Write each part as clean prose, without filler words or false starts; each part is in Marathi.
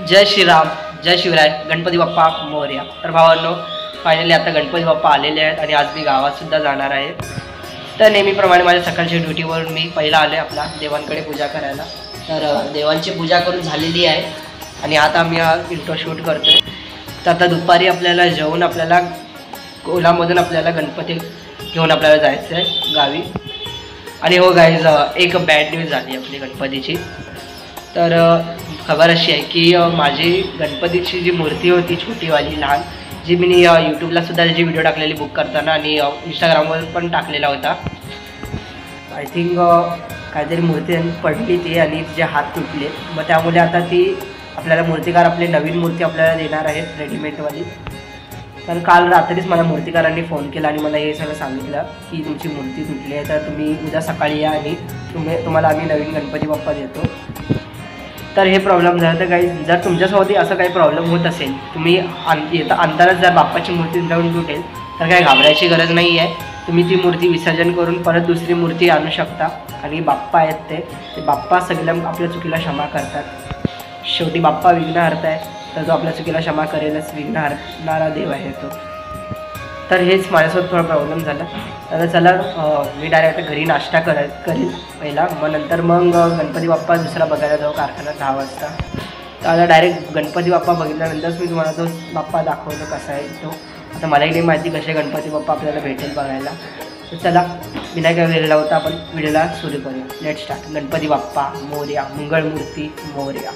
जय श्रीराम, जय शिवराय, गणपती बाप्पा मोरया। तर भावांनो, फायनली आता गणपती बाप्पा आलेले आहेत आणि आज मी गावातसुद्धा जाणार आहे। तर नेहमीप्रमाणे माझ्या सकाळच्या ड्युटीवरून मी पहिला आलो आहे आपला देवांकडे पूजा करायला। तर देवांची पूजा करून झालेली आहे आणि आता मी हा इंट्रो शूट करतो आहे। तर आता दुपारी आपल्याला जेवून आपल्याला ओलामधून आपल्याला गणपती घेऊन आपल्याला जायचं आहे गावी। आणि हो गाईज, एक बॅड न्यूज झाली आपली गणपतीची। तर खबर अशी आहे की माझी गणपतीची जी मूर्ती होती छोटीवाली लहान, जी मी यूट्यूबला सुद्धा त्याची व्हिडिओ टाकलेली बुक करताना आणि इंस्टाग्रामवर पण टाकलेला होता। आय थिंक काहीतरी मूर्ती पडली ती आणि तिचे हात तुटले। मग त्यामुळे आता ती आपल्याला मूर्तिकार आपली नवीन मूर्ती आपल्याला देणार आहेत रेडीमेडवाली। तर काल रात्रीच मला मूर्तिकारांनी फोन केला आणि मला हे सगळं सांगितलं की तुमची मूर्ती तुटली आहे, तर तुम्ही उद्या सकाळी या आणि तुम्हाला आम्ही नवीन गणपती बाप्पा देतो। तर हे प्रॉब्लेम झाला। तर काही जर तुमच्यासोबत असं काही प्रॉब्लेम होत असेल, तुम्ही येता अंतरात जर बाप्पाची मूर्ती जाऊन तुटेल तर काही घाबरायची गरज नाही आहे। तुम्ही ती मूर्ती विसर्जन करून परत दुसरी मूर्ती आणू शकता आणि बाप्पा आहेत ते बाप्पा सगळ्या आपल्या चुकीला क्षमा करतात। शेवटी बाप्पा विघ्नहर्ता आहे, तर जो आपल्या चुकीला क्षमा करेलच, विघ्न हरणारा देव आहे तो। तर हेच माझ्यासोबत थोडा प्रॉब्लेम झाला। तर चला मी डायरेक्ट घरी नाश्ता करेल पहिला, मग नंतर मग गणपती बाप्पा दुसरा बघायला जाऊ कारखान्यात 10 वाजता। तर आता डायरेक्ट गणपती बाप्पा बघितल्यानंतरच मी तुम्हाला तो बाप्पा दाखवतो कसा आहे तो। आता मलाही नाही माहिती कसे गणपती बाप्पा आपल्याला भेटेल बघायला। तर चला बिना काय वेळ लावता आपण व्हिडिओला सुरू करूया। Let start. गणपती बाप्पा मोरया, मंगळमूर्ती मोरया।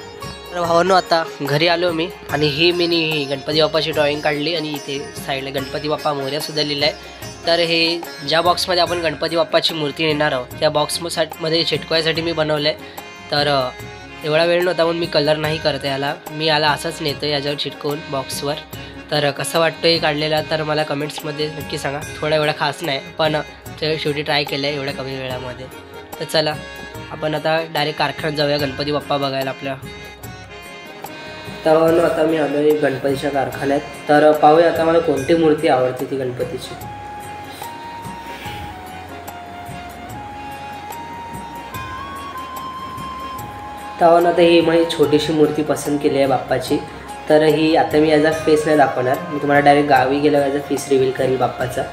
तर भावांनो, आता घरी आलो मी आणि ही मी गणपती बाप्पाची ड्रॉइंग काढली आणि इथे साईडला गणपती बाप्पा मोरयासुद्धा लिहिलं आहे। तर हे ज्या बॉक्समध्ये आपण गणपती बाप्पाची मूर्ती नेणार आहोत त्या बॉक्समध्ये चिटकवायसाठी मी बनवलं आहे। तर एवढा वेळ नव्हता म्हणून मी कलर नाही करत याला, मी याला असंच नेतो याच्यावर चिटकवून बॉक्सवर। तर कसं वाटतं हे काढलेला तर मला कमेंट्समध्ये नक्की सांगा। थोडा एवढा खास नाही पण शेवटी ट्राय केलं आहे एवढ्या कमी वेळामध्ये। तर चला आपण आता डायरेक्ट कारखान्यात जाऊया गणपती बाप्पा बघायला आपल्या। तर आता मी आलो आहे गणपतीच्या कारखान्यात। तर पाहूया आता मला कोणती मूर्ती आवडते ती गणपतीची। तर आता ही माझी छोटीशी मूर्ती पसंत केली आहे बाप्पाची। तर ही आता मी याचा फेस नाही दाखवणार, मी तुम्हाला डायरेक्ट गावी गेल्यावर याचा फेस रिव्हील करेल बाप्पाचा।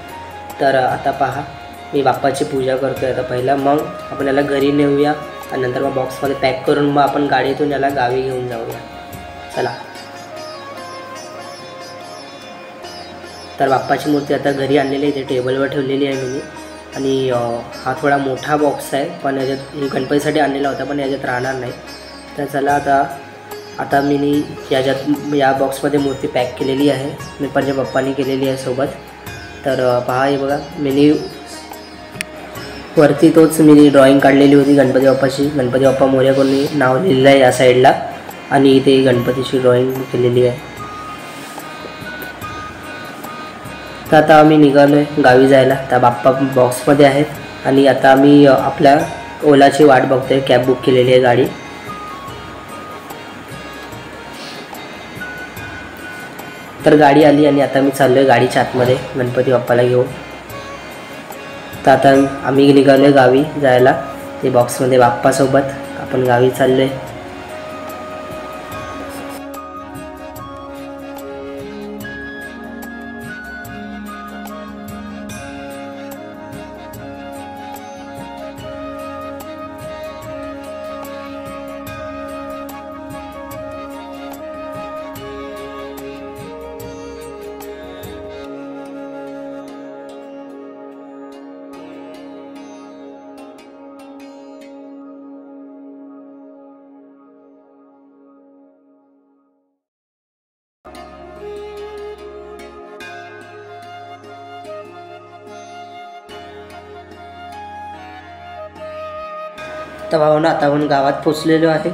तर आता पहा मी बाप्पाची पूजा करतो आहे आता पहिला, मग आपण याला घरी नेऊया आणि नंतर मग बॉक्समध्ये पॅक करून मग आपण गाडीतून याला गावी घेऊन जाऊया। चला। तर बाप्पाची मूर्ती आता घरी आणलेली आहे, इथे टेबलवर ठेवलेली आहे मी। आणि हा थोडा मोठा बॉक्स आहे पण याच्यात गणपतीसाठी आणलेला होता पण याच्यात राहणार नाही। तर चला आता मी याच्यात या बॉक्समध्ये मूर्ती पॅक केलेली आहे, मी माझ्या पप्पांनी केलेली आहे सोबत। तर पहा हे बघा, मी वरती तोच मी ड्रॉइंग काढलेली होती गणपती बाप्पाची, गणपती बाप्पा मोरया कोणी नाव लिहिलं आहे या साईडला आणि इथे गणपतीची ड्रॉइंग केलेली आहे। तर आता आम्ही निघालो आहे गावी जायला। तर बाप्पा बॉक्समध्ये आहेत आणि आता आम्ही आपल्या ओलाची वाट बघतो आहे, कॅब बुक केलेली आहे गाडी। तर गाडी आली आणि आता मी चाललो आहे गाडीच्या आतमध्ये गणपती बाप्पाला घेऊन। तर आता आम्ही निघालो आहे गावी जायला, ते बॉक्समध्ये बाप्पासोबत आपण गावी चाललो आहे। तर भावना आता आपण गावात पोचलेलो आहे।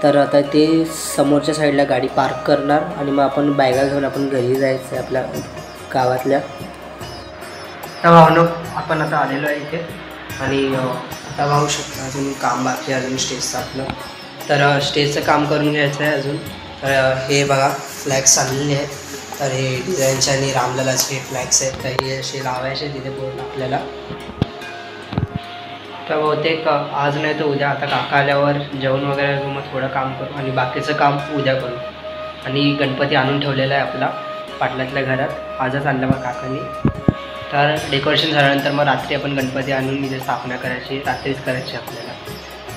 तर आता ते समोरच्या साईडला गाडी पार्क करणार आणि मग आपण बॅगा घेऊन आपण घरी जायचं आहे आपल्या गावातल्या। तर भावनो आपण आता आलेलो आहे इथे आणि आता पाहू शकता अजून काम बाकी आहे अजून स्टेजचं आपलं। तर स्टेजचं काम करून घ्यायचं आहे अजून। तर हे बघा फ्लॅग्स आणलेले आहेत, तर हे डिझाईनचे आणि रामललाचे फ्लॅग्स आहेत, तर हे असे लावायचे तिथे पूर्ण आपल्याला। तर बहुतेक आज नाही तर उद्या, आता काका आल्यावर जेवण वगैरे मग थोडं काम करू आणि बाकीचं काम उद्या करू। आणि गणपती आणून ठेवलेला आहे आपला पाटलातल्या घरात. आजच आणलं मग काकांनी. तर डेकोरेशन झाल्यानंतर मग रात्री आपण गणपती आणून इथे स्थापना करायची, रात्रीच करायची आपल्याला.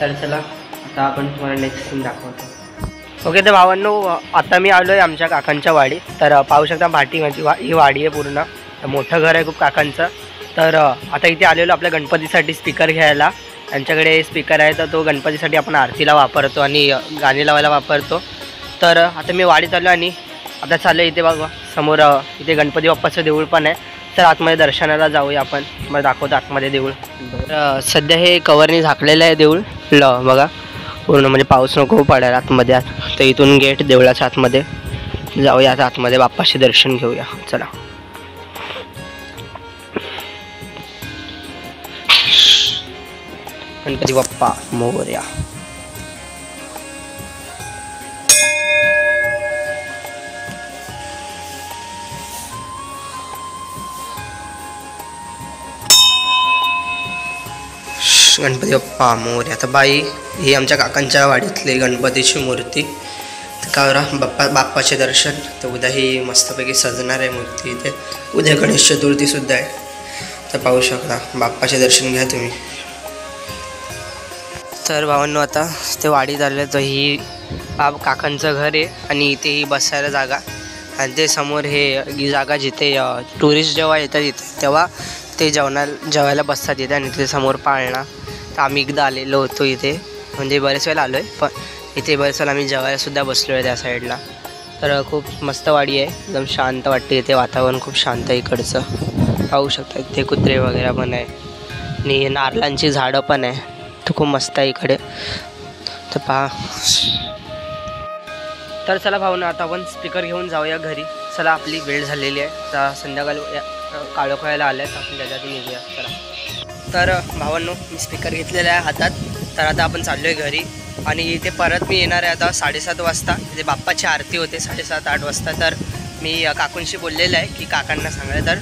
तर चला आता आपण तुम्हाला नेक्स्ट सीन दाखवतो. ओके तर भावांनो, आता मी आलो आहे आमच्या काकांच्या वाडीत. तर पाहू शकता भाटी माझी ही वाडी आहे पूर्ण. मोठं घर आहे खूप काकांचं. तर आता इथे आलेलो आपल्या गणपतीसाठी स्पीकर घ्यायला. यांच्याकडे स्पीकर आहे तर तो गणपतीसाठी आपण आरतीला वापरतो आणि गाणी लावायला वापरतो. तर आता मी वाडीत आलो आणि आता चाललं इथे बघा समोर इथे गणपती बाप्पाचं देऊळ पण आहे. तर आतमध्ये दर्शनाला जाऊया आपण. मग दाखवतो आतमध्ये देऊळ. सध्या हे कवरनी झाकलेलं आहे देऊळ बघा पूर्ण, म्हणजे पाऊस नको पडायला आतमध्ये. तर इथून गेट देवळाच्या आतमध्ये जाऊया. आता आतमध्ये बाप्पाचे दर्शन घेऊया चला. गणपती बाप्पा मोरया. गणपती बाप्पा मोरया. आता बाई ही आमच्या काकांच्या वाडीतली गणपतीची मूर्ती. तर का बाप्पाचे दर्शन. तर उद्या ही मस्तपैकी सजणार आहे मूर्ती इथे. उद्या गणेश चतुर्थीसुद्धा आहे. तर पाहू शकता बाप्पाचे दर्शन घ्या तुम्ही. तर भावांनो आता ते वाडीत आलं. तर ही काकांचं घर आहे आणि इथे ही बसायला जागा. आणि ते समोर ही जागा जिथे टुरिस्ट जेव्हा येतात इथे तेव्हा ते जेवायला बसतात इथे. आणि तिथे समोर पाळणा. तर आम्ही एकदा आलेलो होतो इथे, म्हणजे बरेच वेळेला आलो आहे, पण इथे बरेच वेळेला आम्ही जेवायलासुद्धा बसलो आहे त्या साईडला. तर खूप मस्त वाडी आहे, एकदम शांत वाटते इथे. वातावरण खूप शांत आहे इकडचं. पाहू शकता इथे कुत्रे वगैरे पण आहे आणि नारळांची झाडं पण आहे. तर खूप मस्त आहे इकडे. तर पहा. तर चला भाऊना आता आपण स्पीकर घेऊन जाऊया घरी. चला आपली वेळ झालेली आहे. तर संध्याकाळी काळोखायला आलं आहे. तर आपण त्याच्यातून निघूया चला. तर भावांनो मी स्पीकर घेतलेला आहे हातात. तर आता आपण चाललो आहे घरी आणि इथे परत मी येणार आहे आता 7:30 वाजता. म्हणजे बाप्पाची आरती होते 7:30-8 वाजता. तर मी काकूंशी बोललेलं आहे की काकांना सांगायला. तर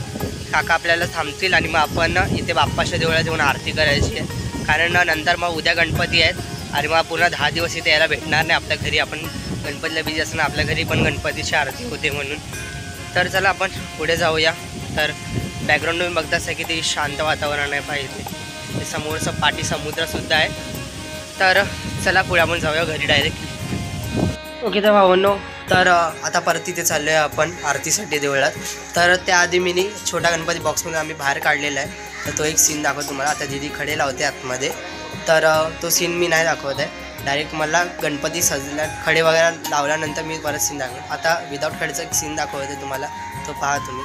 काका आपल्याला थांबतील आणि मग आपण इथे बाप्पाच्या देवळात येऊन आरती करायची आहे. कारण नंतर मग उद्या गणपती आहेत आणि मग पूर्ण 10 दिवस इथे यायला भेटणार नाही आपल्या घरी. आपण गणपतीला बिझी असताना आपल्या घरी पण गणपतीची आरती होते म्हणून. तर चला आपण पुढे जाऊया. तर बॅकग्राऊंड तुम्ही बघताच आहे की ते शांत वातावरण आहे पाहिजे. ते समोरचं पाठी समुद्रसुद्धा आहे. तर चला पुढे आपण जाऊया घरी डायरेक्ट. ओके तर भावांनो, तर आता परत तिथे चाललो आहे आपण आरतीसाठी देवळात. तर त्याआधी मी छोटा गणपती बॉक्समध्ये आम्ही बाहेर काढलेला आहे. तर तो एक सीन दाखवतो तुम्हाला. आता दिदी खडे लावते आतमध्ये. तर तो सीन मी नाही दाखवत आहे. डायरेक्ट मला गणपती सजल्या खडे वगैरे लावल्यानंतर मी परत सीन दाखवतो. आता विदाऊट खडेचा एक सीन दाखवते तुम्हाला. तो पहा तुम्ही.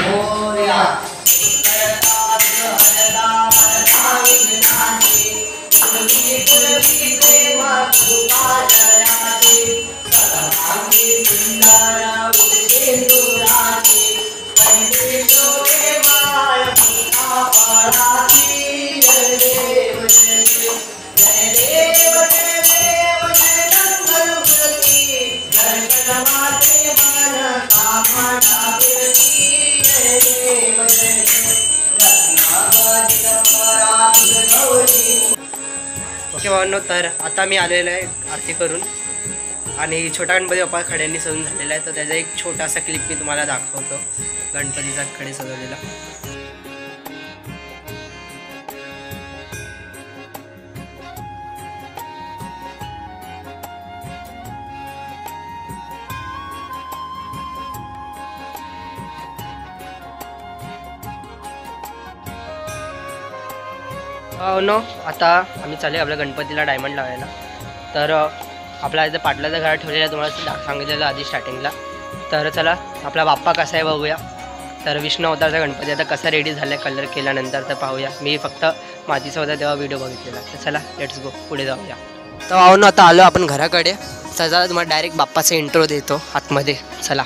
मोरया ओके भावांनो, तर आता मी आलेलो आहे आरती करून आणि छोटा गणपती बाप्पा खड्यांनी सजून झालेला आहे. तर त्याचा एक छोटासा क्लिप मी तुम्हाला दाखवतो गणपतीचा खडे सजवलेला. नो आता आम्ही चालू आपल्या गणपतीला डायमंड लावायला. तर आपला इथे पाटलाचं घर ठेवलेलं आहे, तुम्हाला सांगितलेलं आधी स्टार्टिंगला. तर चला आपला बाप्पा कसा आहे बघूया. तर विष्णू अवतारचा गणपती आता कसा रेडी झाला आहे कलर केल्यानंतर तर पाहूया. मी फक्त मातीचा होता तेव्हा व्हिडिओ बघितलेला. तर चला लेट्स गो पुढे जाऊया. तर भावनो आता आलो आपण घराकडे. तर चला तुम्हाला डायरेक्ट बाप्पाचा इंट्रो देतो आतमध्ये. चला.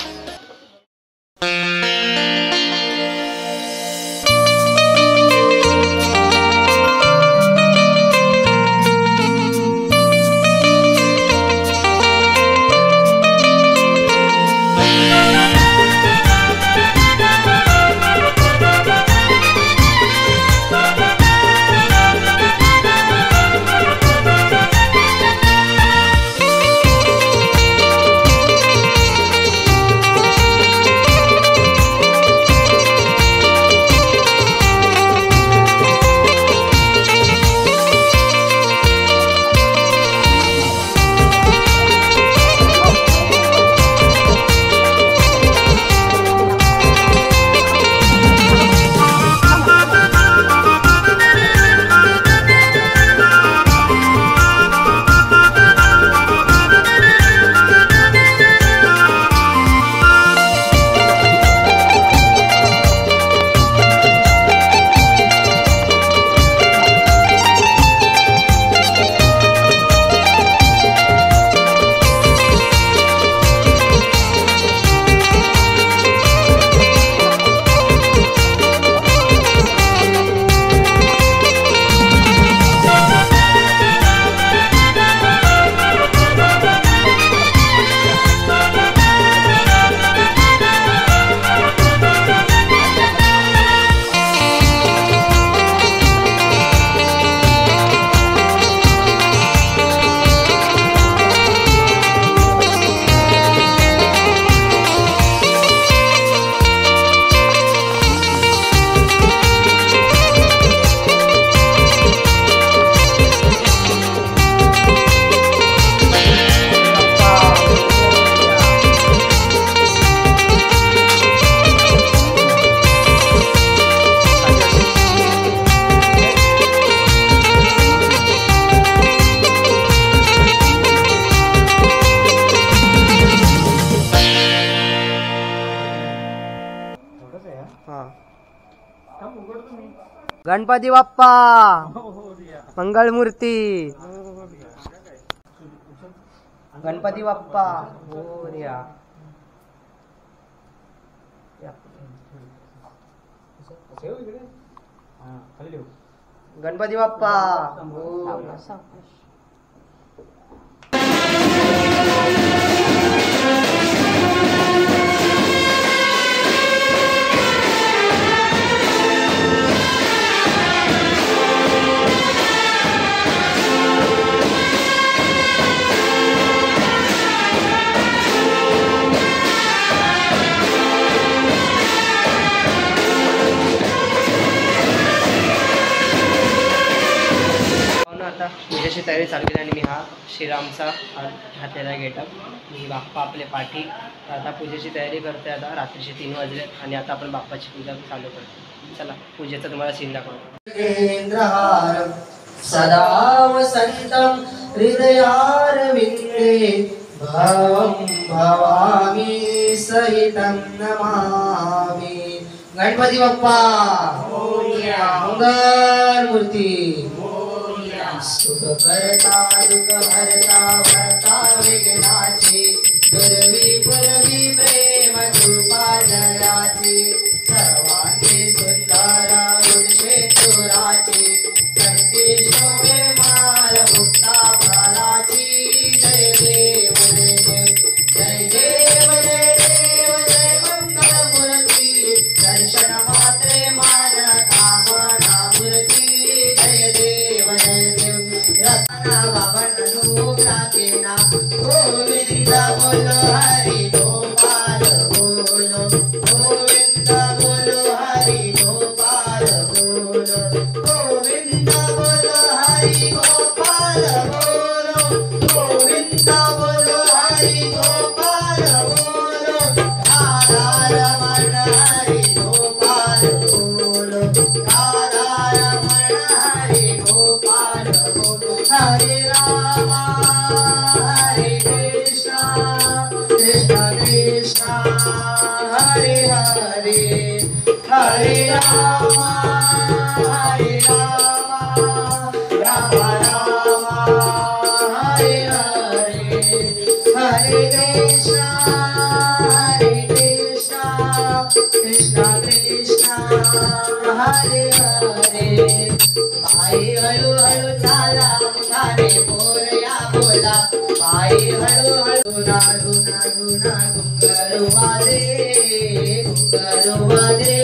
गणपती बाप्पा मंगळमूर्ती. गणपती बाप्पा मोरया. गणपती बाप्पा पूजेची तयारी चालू केली आणि मी हा श्रीरामचा घातलेला गेटअप. मी बाप्पा आपले पाठी. आता पूजेची तयारी करते. आता रात्रीचे 3 वाजले आणि आता आपण बाप्पाची पूजा चालू करतो. चला पूजेचा तुम्हाला सीन दाखवतो. सदा वसंतम हृदयारविंदे भवं भवामी सहितं नमामि. गणपती बाप्पा मंगळमूर्ती. सुख करता दुःख हरता भरता विघ्नाची दुर्वी पुरवी प्रेम कृपा जयाची सर्वांगी सुंदर गुणशेखराची कंठी शोभे माल मुक्ता फलाची. जय देव जय देव जय देव जय देव जय मंगलमूर्ती. दर्शन मात्रे मान कामना मूर्ती. जय देव जय देव रत्ना बाबन नूरा केना गोविंद बोलो हरि गोपाल बोलो. गोविंद बोलो हरि गोपाल बोलो. गोविंद बोलो हरि गोपाल बोलो. गोविंद बोलो हरि गोपाल बोलो. राधा रमण हरि गोपाल बोलो. राधा रमण हरि गोपाल बोलो. हरे राम हरे कृष्ण कृष्ण कृष्ण हरे हरे. हरे राम राम राम हरे हरे. हरे कृष्ण कृष्ण कृष्ण हरे हरे. पायी हळू हळू चाला मुखाने मोरया बोला. पायी हळू हळू नारू नारू ना घुंगरू वादे घुंगरू वादे.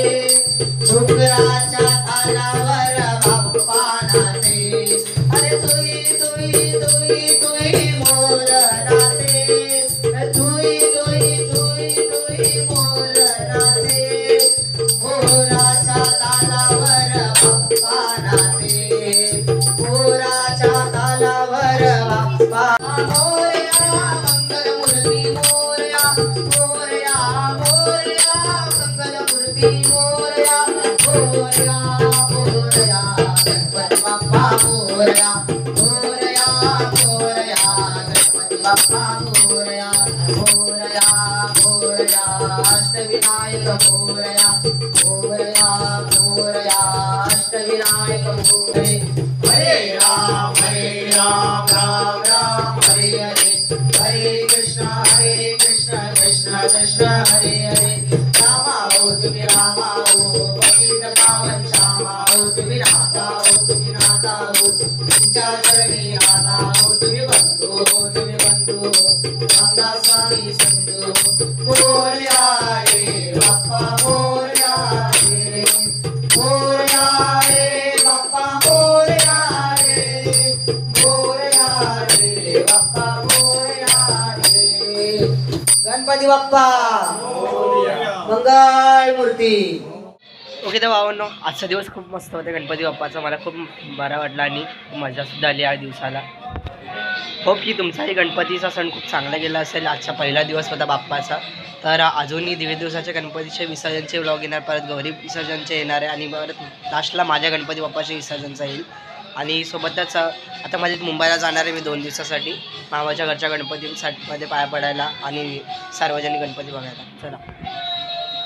घुंगराच्या तालावर बाप्पा नाचे. अरे तुई तुई तुई तुई मोर नाचे. तुई तुई तुई तुई मोर नाचे. मोराच्या तालावर बाप्पा नाचे. मोराच्या तालावर बाप्पा. मोरया मंगलमूर्ती मोरया मोरया मोरया मंगलमूर्ती मोरया मोरया मोरया. गणपती बाप्पा मोरया मोरया मोरया. गणपती बाप्पा मोरया मोरया मोरया. अष्टविनायक मोरया मोरया मोरया. अष्टविनायक मोरे. हरे राम राम राम हरे हरे. हरे कृष्ण कृष्ण कृष्ण हरे हरे. रामा हो तुम्ही रामा हो पतित पावन श्यामा हो तुम्ही नाथा हो तुम्ही नाथा हो. तुमच्या चरणी आता हो तुम्ही बंधू हो तुम्ही बंधू हो. रामदास स्वामी संधू मोरया रे बाप्पा मोरया रे. मोरया रे बाप्पा मोरया रे. मोरया रे बाप्पा मोरया रे. गणपती बाप्पा मंगळमूर्ती. ओके तर भावांनो आजचा दिवस खूप मस्त होता गणपती बाप्पाचा. मला खूप बरा वाटला आणि मजासुद्धा आली या दिवसाला. होप की तुमचाही गणपतीचा सण खूप चांगला गेला असेल. आजचा पहिला दिवस होता बाप्पाचा. तर अजूनही दीड दिवसाच्या गणपतीचे विसर्जनचे व्लॉग येणार. परत गौरी विसर्जनचे येणार आहे आणि परत लास्टला माझ्या गणपती बाप्पाचे विसर्जनचा येईल. आणि सोबतच आता माझे मुंबईला जाणार आहे मी 2 दिवसासाठी मामाच्या घरच्या गणपतीसाठी पाया पडायला आणि सार्वजनिक गणपती बघायला. चला.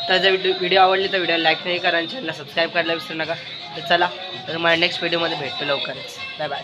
तर जर व्हिडिओ आवडली तर व्हिडिओ लाईक नाही करा आणि चॅनलला सबस्क्राईब करायला विसरू नका. तर चला तर मला नेक्स्ट व्हिडिओमध्ये भेटतो लवकरच. Bye bye.